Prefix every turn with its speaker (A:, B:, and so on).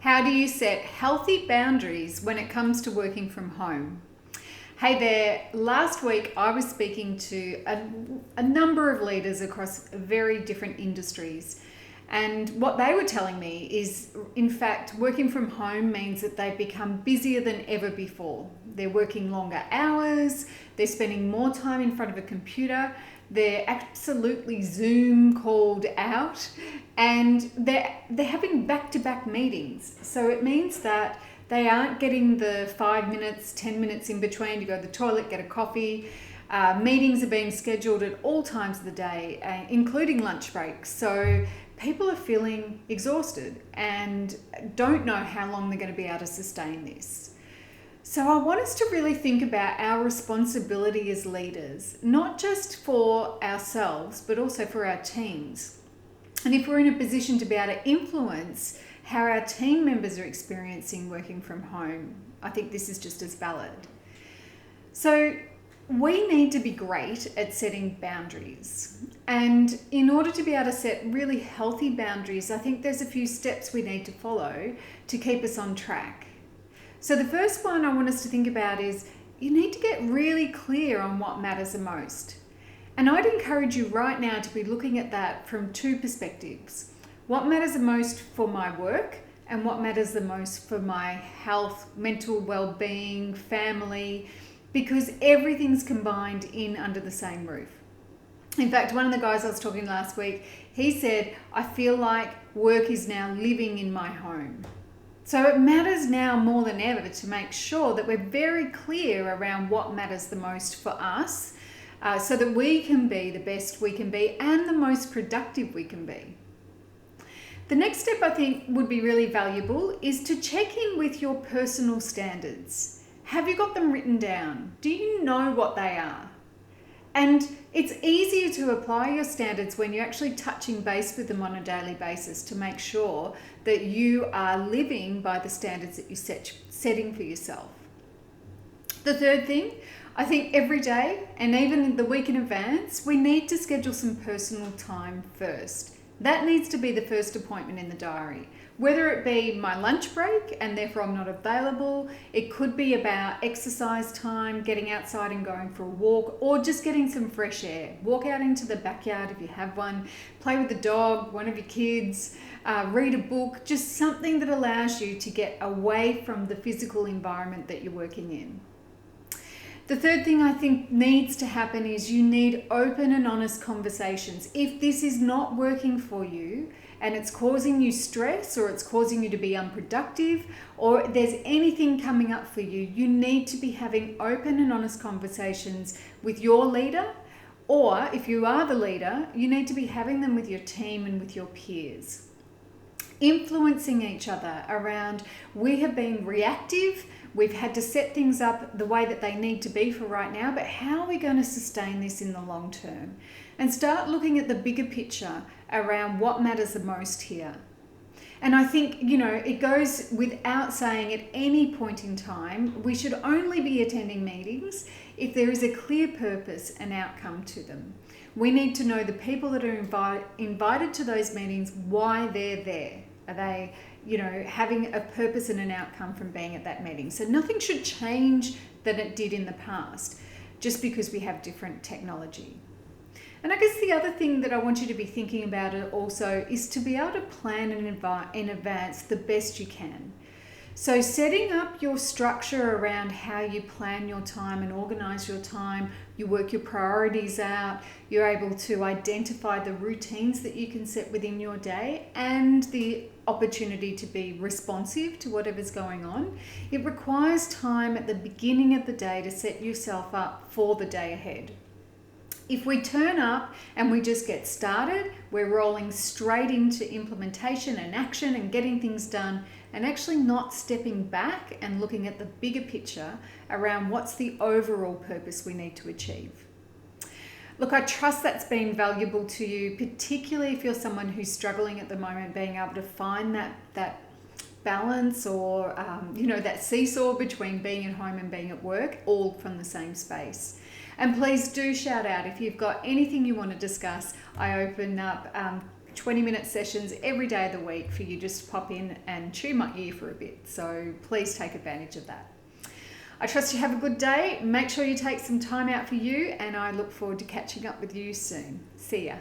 A: How do you set healthy boundaries when it comes to working from home? Hey there, last week I was speaking to a number of leaders across very different industries. And what they were telling me is, in fact, working from home means that they've become busier than ever before. They're working longer hours, they're spending more time in front of a computer, they're absolutely Zoom called out, and they're having back-to-back meetings. So it means that they aren't getting the 5 minutes, 10 minutes in between to go to the toilet, get a coffee. Meetings are being scheduled at all times of the day, including lunch breaks. So people are feeling exhausted and don't know how long they're going to be able to sustain this. So I want us to really think about our responsibility as leaders, not just for ourselves, but also for our teams. And if we're in a position to be able to influence how our team members are experiencing working from home, I think this is just as valid. So we need to be great at setting boundaries. And in order to be able to set really healthy boundaries, I think there's a few steps we need to follow to keep us on track. So the first one I want us to think about is you need to get really clear on what matters the most. And I'd encourage you right now to be looking at that from two perspectives. What matters the most for my work and what matters the most for my health, mental well-being, family, because everything's combined in under the same roof. In fact, one of the guys I was talking to last week, he said, I feel like work is now living in my home. So it matters now more than ever to make sure that we're very clear around what matters the most for us, so that we can be the best we can be and the most productive we can be. The next step I think would be really valuable is to check in with your personal standards. Have you got them written down? Do you know what they are? And it's easier to apply your standards when you're actually touching base with them on a daily basis to make sure that you are living by the standards that you're setting for yourself. The third thing, I think every day and even the week in advance, we need to schedule some personal time first. That needs to be the first appointment in the diary. Whether it be my lunch break and therefore I'm not available, it could be about exercise time, getting outside and going for a walk, or just getting some fresh air. Walk out into the backyard if you have one, play with the dog, one of your kids, read a book, just something that allows you to get away from the physical environment that you're working in. The third thing I think needs to happen is you need open and honest conversations. If this is not working for you and it's causing you stress or it's causing you to be unproductive or there's anything coming up for you, you need to be having open and honest conversations with your leader, or if you are the leader, you need to be having them with your team and with your peers. Influencing each other around, we have been reactive, we've had to set things up the way that they need to be for right now, but how are we going to sustain this in the long term? And start looking at the bigger picture around what matters the most here. And I think, it goes without saying at any point in time, we should only be attending meetings if there is a clear purpose and outcome to them. We need to know the people that are invited to those meetings, why they're there. Are they, having a purpose and an outcome from being at that meeting? So nothing should change than it did in the past, just because we have different technology. And I guess the other thing that I want you to be thinking about it also is to be able to plan in advance the best you can. So setting up your structure around how you plan your time and organize your time, you work your priorities out, you're able to identify the routines that you can set within your day and the opportunity to be responsive to whatever's going on. It requires time at the beginning of the day to set yourself up for the day ahead. If we turn up and we just get started, we're rolling straight into implementation and action and getting things done and actually not stepping back and looking at the bigger picture around what's the overall purpose we need to achieve. Look, I trust that's been valuable to you, particularly if you're someone who's struggling at the moment, being able to find that balance or, that seesaw between being at home and being at work, all from the same space. And please do shout out if you've got anything you want to discuss. I open up 20-minute sessions every day of the week for you just to pop in and chew my ear for a bit. So please take advantage of that. I trust you have a good day. Make sure you take some time out for you, and I look forward to catching up with you soon. See ya.